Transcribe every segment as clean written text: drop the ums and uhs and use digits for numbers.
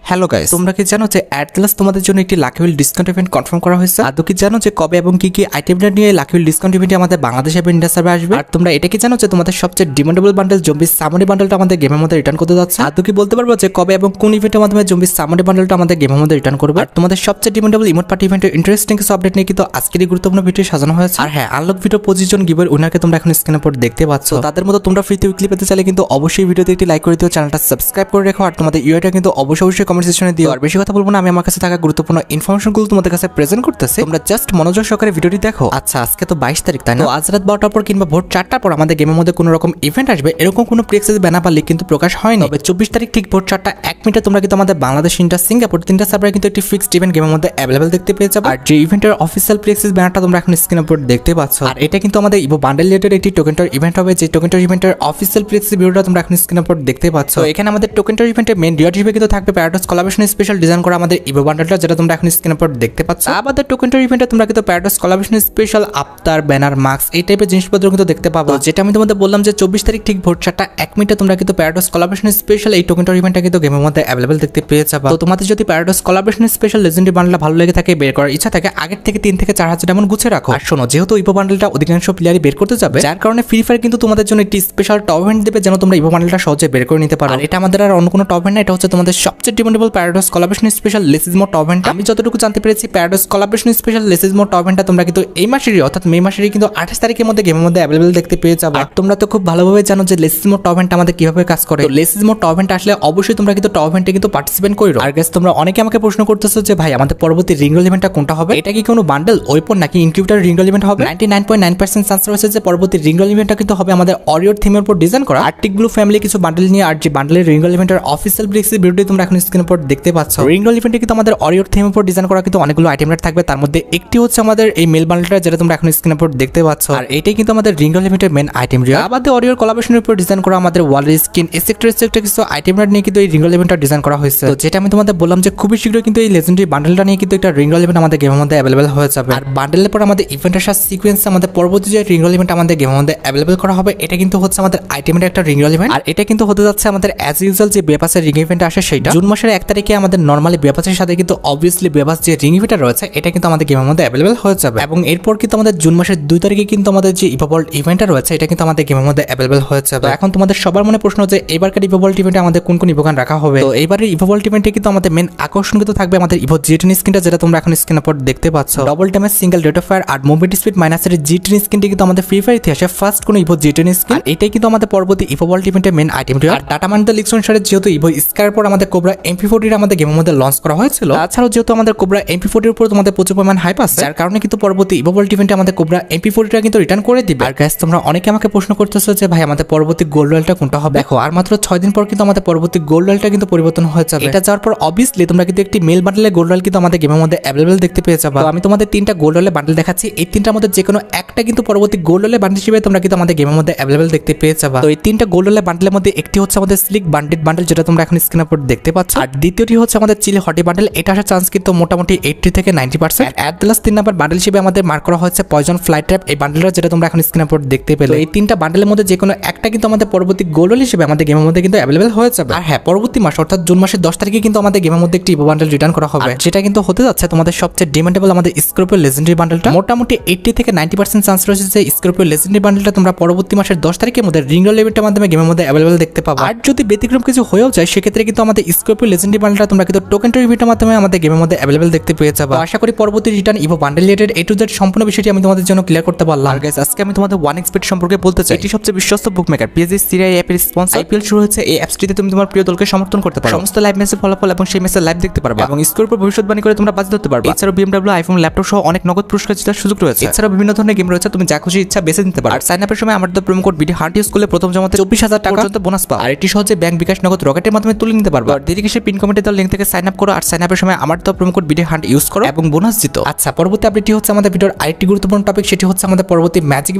Hello guys, তোমরা কি জানো যে অ্যাটলাস তোমাদের জন্য একটি lucky wheel discount event confirm করা হয়েছে? আর কি জানো যে কবে এবং কি আইটেমটা নিয়ে লাকি হুইল ডিসকাউন্ট ইভেন্টে আমাদের বাংলাদেশ এবং ইন্ডিয়া সার্ভে আসবে? আর তোমরা এটা কি জানো যে তোমাদের সবচেয়ে ডিমান্ডেবল বান্ডেল জম্বি সামরি বান্ডেলটা আমাদের গেমের মধ্যে রিটার্ন করতে যাচ্ছে? আর কি বলতে পারবো যে কবে এবং কোন ইভেন্টের মাধ্যমে জম্বি সামরি বান্ডেলটা আমাদের গেমের মধ্যে রিটার্ন করবে? আর তোমাদের সবচেয়ে ডিমান্ডেবল ইমোট পার্টি ইভেন্টের ইন্টারেস্টিং কিছু আপডেট নিয়ে কিন্তু আজকের এই গুরুত্বপূর্ণ ভিডিও সাজানো হয়েছে। আর হ্যাঁ, আনলক ভিডিও 25 জন গিভার উইনারকে তোমরা এখন স্ক্রিনের উপর দেখতে পাচ্ছ। তাদের মতো তোমরা ফ্রিতে উইকলি পেতে চাইলে কিন্তু অবশ্যই ভিডিওতে একটি লাইক করে দিও, চ্যানেলটা সাবস্ক্রাইব করে রেখো, আর তোমাদের ইউআইটা কিন্তু অবশ্যই কমেন্ট সেকশনে দিও। আর বেশি কথা বলবো না, আমি আমার কাছে থাকা গুরুত্বপূর্ণ ইনফরমেশনগুলো তোমাদের কাছে প্রেজেন্ট করতেছি, তোমরা জাস্ট মনোযোগ সহকারে ভিডিওটি দেখো। আচ্ছা, আজকে তো 22 তারিখ, তাই না? তো আজ রাত 12টার পর কিংবা ভোর 4টার পর আমাদের গেমের মধ্যে কোনো রকম ইভেন্ট আসবে এরকম কোনো প্রিএক্সেস ব্যানার বা লিক কিন্তু প্রকাশ হয়নি। তবে 24 তারিখ ঠিক ভোর 4টা 1 মিনিটে তোমরা কিন্তু আমাদের বাংলাদেশ, ইন্ডিয়া, সিঙ্গাপুর তিনটা সার্ভারে কিন্তু একটি ফিক্সড ইভেন্ট গেমের মধ্যে অ্যাভেলেবল দেখতে পেয়ে যাবে। আর যে ইভেন্টের অফিসিয়াল প্রিএক্সেস ব্যানারটা তোমরা এখন স্ক্রিনের উপর দেখতে পাচ্ছ, আর এটা কিন্তু আমাদের ইভো বান্ডেল রিলেটেড একটি টোকেনটার ইভেন্ট হবে। যে টোকেনটার ইভেন্টের অফিসিয়াল প্রিএক্সেস ভিডিওটা তোমরা এখন স্ক্রিনের উপর দেখতে পাচ্ছ। তো এখানে আমাদের টোকেনটার ইভেন্টের মেইন রিওয়ার্ড হিসেবে কিন্তু থাকবে প্যারাডক্স কোলাবোরেশন স্পেশাল ডিজাইন করা আমাদের ইভো বান্ডেলটা, যেটা তোমরা এখন স্ক্রিনের উপর দেখতে পাচ্ছ। আমাদের টোকেনটার ইভেন্টে তোমরা কিন্তু প্যারাডক্স কোলাবোরেশন স্পেশাল আফতার, ব্যানার, মাস্ক এই টাইপের জিনিসপত্র কিন্তু দেখতে পাবো। যেটা আমি তোমাদের বললাম যে 24 তারিখ ঠিক ভোর 4টা 1 মিনিটে তোমরা কিন্তু প্যারাডক্স কোলাবোরেশন স্পেশাল এই টোকেনটার ইভেন্টটা কিন্তু গেমের মধ্যে অ্যাভেলেবল দেখতে পেয়ে যাবে। তো তোমাদের যদি প্যারাডক্স কোলাবোরেশন স্পেশাল লেজেন্ডারি বান্ডেলটা ভালো লেগে থাকে, বের করার ইচ্ছা থাকে, আগের থেকে 3 থেকে 4,000 এমন গুছিয়ে রাখো। আর শোনো, যেহেতু ইভো বান্ডেলটা অধিকাংশ প্লেয়ারই বের করতে যাবে, যার কারণে ফ্রি ফায়ার কিন্তু তোমাদের জন্য একটি স্পেশাল টপ ইভেন্ট দেবে যেন তোমরা ইভো বান্ডেলটা সহজে বের করে নিতে পারো। আর এটা আমাদের আর অন্য কোনো টপ ইভেন্ট না, এটা হচ্ছে তোমাদের সবচেয়ে ডিমান্ডেবল প্যারাডক্স কোলাবোরেশন স্পেশাল লেসিজমো টপ ইভেন্ট। আমি যতটুকু জানতে পেরেছি, প্যারাডক্স কোলাবোরেশন স্পেশাল লেসিজমো টপ ইভেন্টটা তোমরা কিন্তু এই মাসেরই অর্থাৎ মে মাসেরই কিন্তু 28 তারিখের মধ্যে গেমের মধ্যে অ্যাভেলেবল দেখতে পেয়ে যাবে। আর তোমরা তো খুব ভালোভাবে জানো যে লেসিজমো টপ ইভেন্ট আমাদের কিভাবে কাজ করে। তো লেসিজমো টপ ইভেন্ট আসলে অবশ্যই তোমরা কিন্তু টপ ইভেন্টে কিন্তু পার্টিসিপেট করো। আর গাইস, তোমরা অনেকে আমাকে প্রশ্ন করতেছো যে ভাই আমাদের পরবর্তী রিংরোল ইভেন্টটা কোনটা হবে? এটা কি কোনো বান্ডেল, ওয়েপন নাকি ইনকিউবেটর রিংরোল ইভেন্ট হবে? 99.9% চান্স রয়েছে যে পরবর্তী রিংরোল ইভেন্টটা কিন্তু হবে আমাদের অরিওর থিমের উপর ডিজাইন করা আর্টিক ব্লু ফ্যামিলি কিছু বান্ডেল নিয়ে। আর যে বান্ডেলের রিংরোল ইভেন্টের অফিসিয়াল ব্রিক্সের ভিডিওটি তোমরা এখন স্ক্রিনের উপর দেখতে পাচ্ছ। রিংরোল ইভেন্টে কিন্তু আমাদের অরিওর থিমের উপর ডিজাইন করা কিন্তু অনেকগুলো আইটেম থাকবে, তার মধ্যে একটি হচ্ছে আমাদের এই মেল বান্ডেলটা, যেটা তোমরা এখন স্ক্রিনের উপর দেখতে পাচ্ছ। আর এটাই কিন্তু আমাদের রিংরোল ইভেন্টের মেন আইটেম। আমাদের অরিওর কোলাবোরেশনের উপর ডিজাইন করা আমাদের ওয়ালের স্কিন এসেক্টর কিছু আইটেম নিয়ে কিন্তু এই রিংরোল ইভেন্টটা ডিজাইন করা হয়েছে। তো যেটা আমি তোমাদের বললাম যে খুবই শীঘ্রই কিন্তু এই লেজেন্ডারি বান্ডেলটা নিয়ে কিন্তু একটা রিংরোল ইভেন্ট আমাদের গেমের মধ্যে অ্যাভেলেবল হয়ে যাবে। আর বান্ডেলের পর আমাদের ইভেন্টের সাথে সিকোয়েন্স আমাদের পরবর্তী যে রিংরোল ইভেন্ট আমাদের গেমের মধ্যে অ্যাভেলেবল করা হবে, এটা কিন্তু হচ্ছে আমাদের আইটেমের একটা রিংরোল ইভেন্ট। আর এটা কিন্তু হতে যাচ্ছে আমাদের অ্যাজ ইউজুয়াল যে বেপাসের রিং ইভেন্ট আসে সেটা জুন মাসের 1 তারিখে আমাদের নরমালি বেপাসের সাথে কিন্তু অবভিয়াসলি বেপাস যে রিং ইভেন্ট রয়েছে এটা কিন্তু আমাদের গেমের মধ্যে অ্যাভেলেবল হয়ে যাবে। এবং এরপর কিন্তু আমাদের জুন মাসের 2 তারিখে কিন্তু আমাদের যে ইভোভল্ট ইভেন্টটা রয়েছে এটা কিন্তু আমাদের গেমের মধ্যে অ্যাভেলেবল হয়ে যাবে। এখন তোমাদের সবার মনে প্রশ্ন যে এবারকার ইভোভল্ট ইভেন্টে আমাদের কোন কোন ইভোগান রাখা হবে? তো এবারের ইভোভল্ট ইভেন্টে কিন্তু আমাদের মেন আকর্ষণ কিন্তু থাকবে আমাদের ইভো জি10 স্কিনটা, যেটা তোমরা এখন স্ক্রিনের উপর দেখতে পাচ্ছ। Double damage, single rate of fire আর মুভমেন্ট স্পিড মাইনাসের জি10 স্কিনটি কিন্তু আমাদের ফ্রি ফায়ার ইতিহাসে ফার্স্ট কোন ইভো জি10 স্কিন। এটাই কিন্তু আমাদের পরবর্তী ইভোভল্ট ইভেন্টের মেন আইটেম। আর ডাটা মাইন দ্য লিক্স অনুসারে যেহেতু ইভো স্কার পর আমাদের কোবরা MP40 আমাদের গেমের মধ্যে লঞ্চ করা হয়েছিল, তাছাড়াও যেহেতু আমাদের কোবরা MP40 উপর তোমাদের প্রচুর পরিমাণ হাইপ আছে, যার কারণে কিন্তু পরবর্তী ইভোভল্ট ইভেন্টে আমাদের কোবরা MP40টা কিন্তু রিটার্ন করে দিবে। আর গাইস, তোমরা অনেকে আমাকে প্রশ্ন করতেছো যে ভাই আমাদের পরবর্তী গোল্ড রয়্যালটা কোনটা হবে? দেখো, আর মাত্র 6 দিন পর কিন্তু আমাদের পরবর্তী গোল্ড রয়্যালটা কিন্তু পরিবর্তন হয়ে যাবে। এটা যাওয়ার পর অবভিয়াসলি তোমরা কিন্তু একটি মেল বান্ডেলের গোল্ড রয়্যাল কিন্তু আমাদের গেমের মধ্যে অ্যাভেলেবল দেখতে পেয়ে যাবে। তো আমি তোমাদের 3টা গোল্ড রয়্যালের বান্ডেল দেখাচ্ছি, এই 3টার মধ্যে যে কোনো একটা কিন্তু পরবর্তী গোল্ড রয়্যালের বান্ডেল হিসেবে তোমরা কিন্তু আমাদের গেমের মধ্যে অ্যাভেলেবল দেখতে পেয়ে যাবে। তো এই 3টা গোল্ড রয়্যালের বান্ডেলের মধ্যে একটি হচ্ছে আমাদের স্লিক বান্ডেড বান্ডেল, যেটা তোমরা এখন স্ক্রিনের উপর দেখতে পাচ্ছ। আর দ্বিতীয়টি হচ্ছে আমাদের চিলি হটি বান্ডেল, এটা আসার চান্স কিন্তু মোটামুটি 80 থেকে 90%। অ্যাটলাস 3 নাম্বার বান্ডেল হিসেবে আমাদের মার্ক করা হচ্ছে পয়জন ফ্লাই ট্র্যাপ এই বান্ডেলটা, যেটা তোমরা এখন স্ক্রিনের উপর দেখতে পেলে। এই 3টা বান্ডেলের মধ্যে যে কোনো একটা কিন্তু আমাদের পরবর্তী গোল্ড রয়্যাল হিসেবে আমাদের গেমের মধ্যে কিন্তু অ্যাভেলেবল হয়ে যাবে। আর হ্যাঁ, পরবর্তী মাস অর্থাৎ জুন মাসের 10 তারিখে কিন্তু আমাদের গেমের মধ্যে একটি ইভো বান্ডেল রিটার্ন করা হবে, যেটা কিন্তু হতে যাচ্ছে তোমাদের সবচেয়ে ডিমান্ডেবল আমাদের স্করপিও লেজেন্ডারি বান্ডেলটা। মোটামুটি 80 থেকে 90% চান্স রয়েছে যে স্করপিও লেজেন্ডারি বান্ডেলটা তোমরা পরবর্তী মাসের 10 তারিখের মধ্যে রিংরোল ইভেন্টের মাধ্যমে গেমের মধ্যে অ্যাভেলেবল দেখতে পাবে। আর যদি ব্যতিক্রম কিছু হয়েও যায় সেক্ষেত্রে কিন্তু আমাদের স্করপিও লেজেন্ডারি বান্ডেলটা তোমরা কিন্তু টোকেন ইভেন্টের মাধ্যমে আমাদের গেমের মধ্যে অ্যাভেলেবল দেখতে পেয়ে যাবে। আশা করি পরবর্তী return evo bundle related A to Z সম্পূর্ণ বিষয়টি আমি তোমাদের জন্য ক্লিয়ার করতে পারলাম। আর গাইস, আজকে আমি তোমাদের 1xBet সম্পর্কে বলতে চাই। এটি সবচেয়ে বিশ্বস্ত বুকমেকার। পিএসজি সিরিয়া অ্যাপের স্পন্সর। IPL শুরু হয়েছে, এই অ্যাপসটিতে তুমি তোমার প্রিয় দলকে সমর্থন করতে পারো, সমস্ত লাইভ ম্যাচের ফলাফল এবং সেই ম্যাচের লাইভ দেখতে পারবে এবং স্কোর উপর ভবিষ্যৎবাণী করে তোমরা বাজি ধরতে পারবে। এছাড়াও BMW, আইফোন, ল্যাপটপ সহ অনেক নগদ পুরস্কার জেতার সুযোগ রয়েছে। এছাড়াও বিভিন্ন ধরনের গেম রয়েছে, তুমি যা খুশি ইচ্ছা বেছে নিতে পারো। আর সাইন আপের সময় আমাদের promo code BD hunt use করলে প্রথম জমাতে 24,000 টাকা পর্যন্ত বোনাস পাও। আর এটি সহজে ব্যাংক, বিকাশ, নগদ, রকেটের মাধ্যমে তুলে নিতে পারবে। আর দেরি কিসে পিন কমেন্টে দেওয়া লিংক থেকে সাইন আপ করো আর সাইন আপের সময় আমার তো promo code BD hunt use করো এবং বোনাস জিতো। আচ্ছা, পরবর্তী আপডেটটি হচ্ছে আমাদের ভিডিওর আরেকটি গুরুত্বপূর্ণ টপিক, সেটি হচ্ছে আমাদের পরবর্তী ম্যাজিক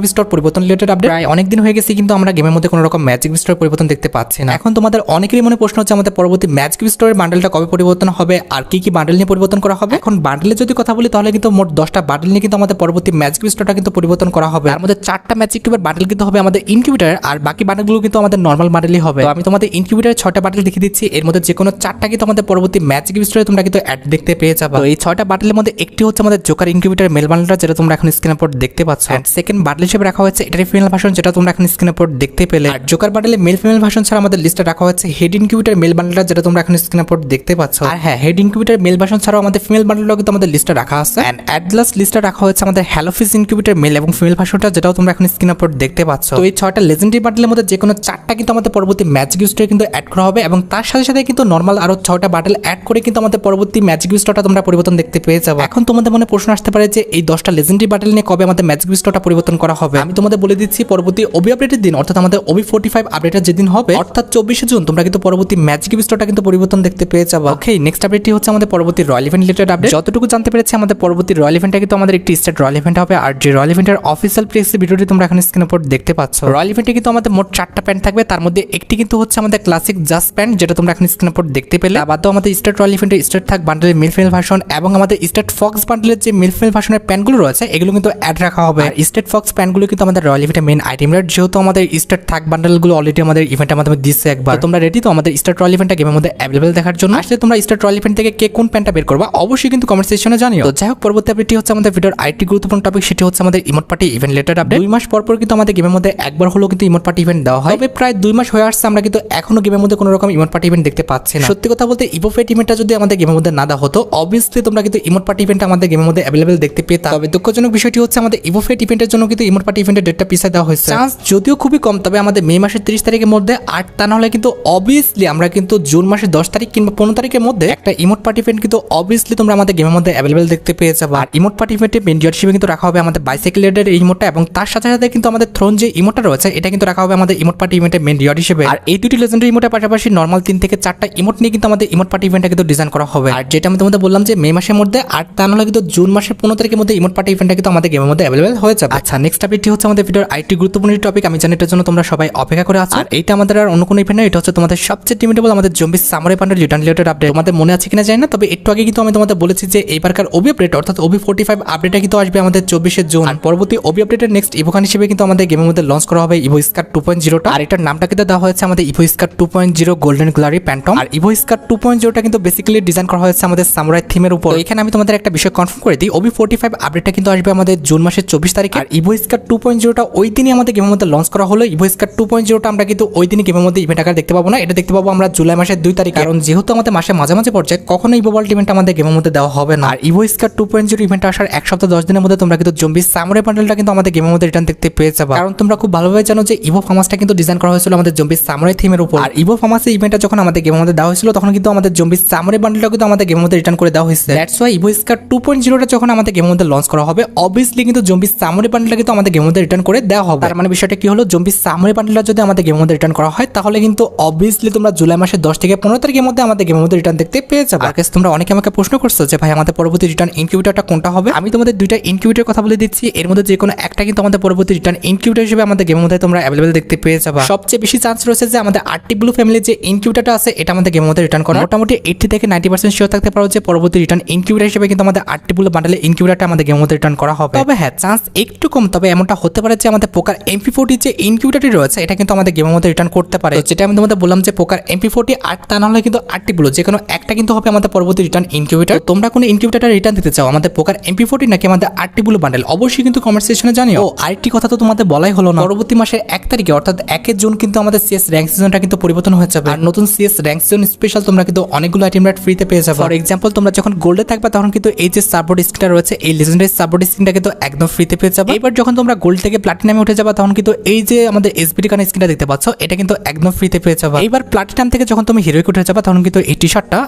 বিস্টর পরিবর্তন রিলেটেড আপডেট। প্রায় অনেক দিন হয়ে গেছে কিন্তু আমরা গেমের মধ্যে কোনো রকম ম্যাজিক বিস্টর পরিবর্তন দেখতে পাচ্ছি না। এখন তোমাদের অনেকেরই মনে প্রশ্ন হচ্ছে আমাদের পরবর্তী ম্যাজিক বিস্টরের বান্ডেলটা কবে পরিবর্তন হবে আর কি বান্ডেল নিয়ে পরিবর্তন করা হবে। এখন বান্ডেলের যদি কথা বলি তাহলে কিন্তু মোট 10টা বান্ডেল নিয়ে কিন্তু আমাদের পরবর্তী ম্যাজিক বিস্টরটা কিন্তু পরিবর্তন করা হবে। আর আমাদের 4টা ম্যাজিক কিউবের বান্ডেল কিন্তু হবে আমাদের ইনকিউবেটর, আর বাকি বান্ডেলগুলো কিন্তু আমাদের নরমাল বান্ডেলই হবে। তো আমি তোমাদের ইনকিউবেটরের 6টা বান্ডেল দেখিয়ে দিচ্ছি, এর মধ্যে যে কোনো 4 চারটা কিন্তু আমাদের পরবর্তী ম্যাজিক স্টোরে তোমরা কিন্তু অ্যাড দেখতে পেয়ে যাবে। তো এই 6টা বাটলের মধ্যে একটি হচ্ছে আমাদের জোকার ইনকিউবেটর মেল বান্ডেলটা, যেটা তোমরা এখন স্ক্রিনের উপর দেখতে পাচ্ছ। এন্ড সেকেন্ড বাটল হিসেবে রাখা হয়েছে এটার ফিমেল ভার্সন, যেটা তোমরা এখন স্ক্রিনের উপর দেখতে পেলে। আর জোকার বান্ডেলে মেল ফিমেল ভার্সন ছাড়া আমাদের লিস্টে রাখা হয়েছে হেড ইনকিউবেটর মেল বান্ডেলটা, যেটা তোমরা এখন স্ক্রিনের উপর দেখতে পাচ্ছ। আর হ্যাঁ, হেড ইনকিউবেটর মেল ভার্সন ছাড়াও আমাদের ফিমেল বান্ডেলটাও কিন্তু আমাদের লিস্টে রাখা আছে। এন্ড অ্যাট লাস্ট লিস্টে রাখা হয়েছে আমাদের হ্যালোফিস ইনকিউবেটর মেল এবং ফিমেল ভার্সনটা, যেটাও তোমরা এখন স্ক্রিনের উপর দেখতে পাচ্ছ। তো এই 6টা লেজেন্ডারি বান্ডেলের মধ্যে যে কোনো 4টা কিন্তু আমাদের পরবর্তী ম্যাজিক স্টোরে কিন্তু অ্যাড করা হবে, এবং তার সাথে সাথে কিন্তু নর্মাল আরো 6টা বান্ডেল অ্যাড করে কিন্তু আমাদের পরবর্তী ম্যাজিক স্টোরটা তোমরা পরিবর্তন দেখতে পেয়ে যাবে। এখন তোমাদের মনে প্রশ্ন আসতে পারে যে এই 10টা লেজেন্ডারি বান্ডেল নিয়ে কবে আমাদের ম্যাজিক স্টোরটা পরিবর্তন করা হবে। আমি তোমাদের বলে দিচ্ছি, পরবর্তী ওবি আপডেটের দিন, অর্থাৎ আমাদের ওবি 45 আপডেটের যেদিন হবে, অর্থাৎ 24শে জুন, তোমরা কিন্তু পরবর্তী ম্যাজিক স্টোরটা কিন্তু পরিবর্তন দেখতে পেয়ে যাবে। ওকে, নেক্সট আপডেটটি হচ্ছে আমাদের পরবর্তী রয়্যাল ইভেন্ট রিলেটেড আপডেট। যতটুকু জানতে পেরেছি, আমাদের পরবর্তী রয়্যাল ইভেন্টটা কিন্তু আমাদের একটি স্টেট রয়্যাল ইভেন্ট হবে, আর যে রয়্যাল ইভেন্টের অফিসিয়াল প্লেক্স ভিডিওটি তোমরা এখন স্ক্রিনের উপর দেখতে পাচ্ছ। রয়্যাল ইভেন্টে কিন্তু আমাদের মোট 4টা প্যান্ট থাকবে, তার মধ্যে একটি কিন্তু হচ্ছে আমাদের ক্লাসিক জাস্ট প্যান্ট, যেটা তোমরা এখন স্ক্রিনের উপর দেখতে পেলে। বাদও আমাদের স্টেট রয়্যাল ইভেন্টের স্টেট থাক বান্ডেলের মিল ফিমেল ভার্সন এবং আমাদের স্টেট ফক্স বান্ডেলের যে মিল ফিমেল ভার্সনের প্যান্টগুলো রয়েছে, এগুলো কিন্তু অ্যাড রাখা হবে। আর স্টেট ফক্স প্যান্টগুলো কিন্তু আমাদের রয়্যাল ইভেন্টের মেইন আইটেম রেট, যেহেতু আমাদের স্টেট থাক বান্ডেলগুলো অলরেডি আমাদের ইভেন্টের মাধ্যমে দিচ্ছে একবার। তোমরা রেডি তো আমাদের স্টেট রয়্যাল ইভেন্টটা গেমের মধ্যে অ্যাভেলেবল দেখার জন্য? আসলে তোমরা স্টেট রয়্যাল ইভেন্ট থেকে কে কোন প্যান্টটা বের করবা অবশ্যই কিন্তু কমেন্ট সেকশনে জানিও। তো যাই হোক, পরবর্তী আপডেটটি হচ্ছে আমাদের ভিডিওর আরেকটি গুরুত্বপূর্ণ টপিক, সেটি হচ্ছে আমাদের emote party event related update. 2 মাস পর পর কিন্তু আমাদের গেমের মধ্যে একবার হলো কিন্তু ইমোট পার্টি ইভেন্ট দেওয়া হয়, তবে প্রায় 2 মাস হয়ে আসছে আমরা কিন্তু এখনো গেমের মধ্যে কোনো রকম ইমোট পার্টি ইভেন্ট দেখতে পাচ্ছি না। সত্যি কথা বলতে, ইভো ফেট ইভেন্টটা যদি আমাদের গেমের মধ্যে না দেওয়া হতো, অবভিয়াসলি তোমরা কিন্তু ইমোট পার্টি ইভেন্ট আমাদের গেমের মধ্যে অ্যাভেলেবল দেখতে পেতাম। তবে দুঃখজনক বিষয়টি হচ্ছে আমাদের ইভো ফেট ইভেন্টের জন্য কিন্তু ইমোট পার্টি ইভেন্টের ডেটটা পিছিয়ে দেওয়া হয়েছে। চান্স যদিও খুবই কম, তবে আমাদের মে মাসের 30 তারিখের মধ্যে, আর তা না হলে কিন্তু অবভিয়াসলি আমরা কিন্তু জুন মাসের 10 তারিখ কিংবা 15 তারিখের মধ্যে একটা ইমোট পার্টি ইভেন্ট কিন্তু অবভিয়াসলি তোমরা আমাদের গেমের মধ্যে অ্যাভেলেবল দেখতে পেয়ে যাবে। আর ইমোট পার্টি ইভেন্টে মেইন ডিয়ার হিসেবে কিন্তু রাখা হবে আমাদের বাইসাইকেল রেডের এই ইমোটটা, এবং তার সাথে সাথে কিন্তু আমাদের থ্রোন যে ইমোটটা রয়েছে, এটা কিন্তু রাখা হবে আমাদের ইমোট পার্টি ইভেন্টের মেইন ডিয়ার হিসেবে। আর এই দুটি লেজেন্ডারি ইমোটের পাশাপাশি নর্মাল 3 থেকে 4টা ইমোট নিয়ে কিন্তু আমাদের ইমোট পার্টি ইভেন্টটা কিন্তু ডিজাইন করা হবে। আর যেটা আমি তোমাদের বললাম যে মে মাসের মধ্যে, আর তা না হলে কিন্তু জুন মাসের 15 তারিখের মধ্যে ইমোট পার্টি ইভেন্টটা কিন্তু আমাদের গেমের মধ্যে অ্যাভেলেবল হয়ে যাবে। আচ্ছা, নেক্সট আপডেটটি হচ্ছে আমাদের ভিডিওর আরেকটি গুরুত্বপূর্ণ টপিক। আমি জানি এটার জন্য তোমরা সবাই অপেক্ষা করে আছো। আর এইটা আমাদের আর অন্য কোনো ইভেন্ট না, এটা হচ্ছে তোমাদের সবচেয়ে ডিমেটেবল আমাদের zombie samurai bundle return related update. তোমাদের মনে আছে কিনা জানি না, তবে একটু আগে কিন্তু আমি তোমাদের বলেছি যে এইবারকার ওবি আপডেট অর্থাৎ ওবি 45 আপডেটটা কিন্তু আসবে আমাদের 24শে জুন। আর পরবর্তী ওবি আপডেটের নেক্সট ইভোকান হিসেবে কিন্তু আমাদের গেমের মধ্যে লঞ্চ করা হবে ইভো স্কার 2.0টা। আর এটার নামটা কিন্তু দেওয়া হয়েছে আমাদের ইভো স্কার 2.0 গোল্ডেন গ্লোরি প্যান্টম। আর ইভো স্কার 2.0টা কিন্তু বেসিক্যালি ডিজাইন করা হয়েছে আমাদের সামুরাই থিমের উপর। এখানে আমি তোমাদের একটা বিষয় কনফার্ম করে দিই, ওবি 45 আপডেটটা কিন্তু আসবে আমাদের জুন মাসের 24 তারিখে। আর ইভো স্কার 2.0টা ওই দিনই আমাদের গেমের মধ্যে লঞ্চ করা হলো। ইভো স্কার 2.0টা আমরা কিন্তু ওই দিনই গেমের মধ্যে ইভেন্ট আকার দেখতে পাবো না, এটা দেখতে পাবো আমরা জুলাই মাসের 2 তারিখ, কারণ যেহেতু আমাদের মাসের মাঝামাঝি পর্যায়ে কখনো ইভো ওয়ার্ল্ড ইভেন্ট আমাদের গেমের মধ্যে দেওয়া হবে না। আর ইভো স্কার 2.0 ইভেন্ট আসার 1 সপ্তাহ 10 দিনের মধ্যে তোমরা কিন্তু জম্বি সামুরাই বান্ডেলটা কিন্তু আমাদের গেমের মধ্যে রিটার্ন দেখতে পেয়ে যাবে। কারণ তোমরা খুব ভালোভাবে জানো যে ইভো ফার্মাসটা কিন্তু ডিজাইন করা হয়েছিল আমাদের জম্বি সামুরাই থিমের উপর। আর ইভো ফার্মাসের ইভেন্টটা যখন আমাদের গেমের মধ্যে দেওয়া হয়েছিল, তখন কিন্তু আমাদের জম্বি সামুরাই বান্ডেলটা কিন্তু আমাদের গেমের মধ্যে রিটার্ন করে দেওয়া হয়েছে। দ্যাটস ওয়াই ইভো স্কার 2.0টা যখন আমাদের গেমের মধ্যে লঞ্চ করা হবে, অবভিয়াসলি কিন্তু জম্বি সামুরাই বান্ডেলটা কিন্তু আমাদের গেমের মধ্যে রিটার্ন করে দেওয়া হবে। তার মানে বিষয়টা কি হলো, জম্বি সামুরাই বান্ডেলটা যদি আমাদের গেমের মধ্যে রিটার্ন করা হয়, তাহলে কিন্তু অবভিয়াসলি তোমরা জুলাই মাসের 10 থেকে 15 তারিখের মধ্যে আমাদের গেমের মধ্যে রিটার্ন দেখতে পেয়ে যাবে। আর তোমরা অনেকে আমাকে প্রশ্ন করছো যে ভাই আমাদের পরবর্তী রিটার্ন ইনকিউবেটরটা কোনটা হবে। আমি তোমাদের দুইটা ইনকিউবেটরের কথা বলে দিচ্ছি, এর মধ্যে যে কোনো একটা কিন্তু আমাদের পরবর্তী রিটার্ন ইনকিউবেটর হিসেবে আমাদের গেমের মধ্যে তোমরা অ্যাভেলেবল দেখতে পেয়ে যাবে। সবচেয়ে বেশি চান্স রয়েছে যে আমাদের আরটি ব্লু ফ্যামিলির যে ইনকিউবেটরটা আছে, এটা আমাদের গেমের মধ্যে রিটার্ন করা। মোটামুটি 80 থেকে 90% শিওর থাকতে পারো যে পরবর্তী রিটার্ন ইনকিউবেটর হিসেবে কিন্তু আমাদের আরটি ব্লু বান্ডেলের ইনকিউবেটরটা আমাদের গেমের মধ্যে রিটার্ন করা হবে। তবে হ্যাঁ, চান্স একটু কম, তবে এমনটা হতে পারে যে আমাদের পোকার MP40 যে ইনকিউবেটরটি রয়েছে, এটা কিন্তু আমাদের গেমের মধ্যে রিটার্ন করতে পারে। যেটা আমি তোমাদের বললাম যে পোকার MP40 আর তা না হলে কিন্তু আরটি ব্লু যে কোনো একটা কিন্তু হবে আমাদের পরবর্তী রিটার্ন ইনকিউবেটর। তোমরা কোন ইনকিউবেটরটা রিটার্ন দিতে চাও, আমাদের পোকার MP40 নাকি আমাদের আরটি ব্লু বান্ডেল, অবশ্যই কিন্তু কমেন্ট সেকশনে জানিও। ও আরেকটি কথা তো তোমাদের বলাই হলো না, পরবর্তী মাসের 1 তারিখে অর্থাৎ 1 জুন কিন্তু আমাদের সিএস র্যাঙ্ক সিজনটা কিন্তু পরিবর্তন হয়ে যাবে। আর নতুন সিএস র্যাঙ্ক সিজন স্পেশাল তোমরা কিন্তু অনেকগুলো আইটেম রেট ফ্রিতে পেয়ে যাবে। ফর এক্সাম্পল, তোমরা যখন গোল্ডে থাকবে তখন কিন্তু এই যে সাপোর্ট স্কিনটা রয়েছে, এই লেজেন্ডারি সাপোর্ট স্কিনটা কিন্তু একদম ফ্রিতে পেয়ে যাবে। এবার যখন তোমরা গোল্ড থেকে প্লাটিনামে উঠে যাবে, তখন কিন্তু এই যে আমাদের এসবিডি কান স্কিনটা দেখতে পাচ্ছ, এটা কিন্তু একদম ফ্রিতে পেয়ে যাবে। এবার প্লাটিনাম থেকে যখন তুমি হিরোইক উঠে যাবে, তখন কিন্তু এই টি-শার্টটা,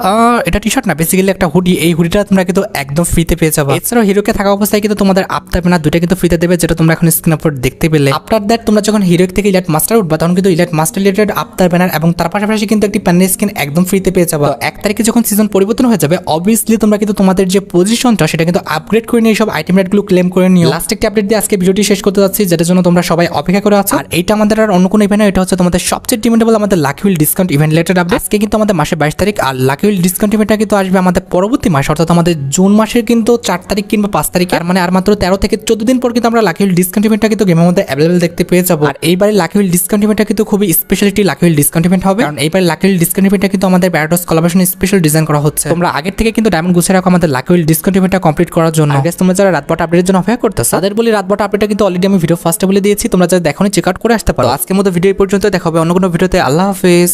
এটা টি-শার্ট না, বেসিক্যালি একটা হুডি, এই হুডিটা তোমরা কিন্তু একদম ফ্রিতে পেয়ে যাবে। এছাড়াও হিরোকে থাকা অবস্থায় কিন্তু তোমাদের আফটার ব্যানার দুটো কিন্তু ফ্রিতে দেবে, যেটা তোমরা এখন স্ক্রিন উপর দেখতে পেলে। আফটার দ্যাট তোমরা যখন হিরোইক থেকে ইলাইট মাস্টার উঠবা, তখন কিন্তু elite master related after banner এবং তার পাশাপাশি কিন্তু একটি প্যানেল স্কিন একদম ফ্রিতে পেয়ে যাবে। 1 তারিখে যখন সিজন পরিবর্তন হয়ে যাবে, অবভিয়াসলি তোমরা কিন্তু তোমাদের যে পজিশনটা সেটা কিন্তু আপগ্রেড করে নিয়ে সব আইটেম রেটগুলো ক্লেম করে নিও। লাস্ট একটি আপডেট দিয়ে আজকে ভিডিওটি শেষ করতে যাচ্ছি, যেটার জন্য তোমরা সবাই অপেক্ষা করে আছো। আর এইটা আমাদের আর অন্য কোনো ইভেন্ট না, এটা হচ্ছে তোমাদের সবচেয়ে ডিমান্ডেবল আমাদের lucky wheel discount event related update. আজকে কিন্তু আমাদের মাসের 22 তারিখ, আর লাকি হুইল ডিসকাউন্ট ইভেন্টটা কিন্তু আসবে আমাদের পরবর্তী মাস অর্থাৎ আমাদের জুন মাসের কিন্তু 4 তারিখ কিংবা 5 তারিখ। আর মানে আর মাত্র 13 থেকে 14 দিন পর কিন্তু আমরা লাকি হুইল ডিসকাউন্ট ইভেন্টটা কিন্তু গেমের মধ্যে অ্যাভেলেবল দেখতে পেয়ে যাবো। আর এইবারে লাকি হুইল ডিসকাউন্ট ইভেন্টটা কিন্তু খুবই speciality lucky wheel discount event হবে, কারণ এইবারে লাকি হুইল ডিসকাউন্ট ইভেন্টটা কিন্তু আমাদের আমাদের প্যারাডক্স কোলাবোরেশন স্পেশাল ডিজাইন করা হচ্ছে। তোমরা আগের থেকে কিন্তু ডায়মন্ড গুছিয়ে রাখো আমাদের লাকি উইল ডিসকাউন্ট ইভেন্টটা কমপ্লিট করার জন্য। আর guys, তোমরা যারা রাতবট আপডেটের জন্য অপেক্ষা করতেছো তাদের বলি রাতবট আপডেটটা কিন্তু অলরেডি আমি ভিডিও ফার্স্টে বলে দিয়েছি, তোমরা যারা দেখোনি চেক আউট করে আসতে পারো। আজকের মতো ভিডিও এই পর্যন্ত, দেখা হবে অন্য কোনো ভিডিওতে। আল্লাহ হাফেজ।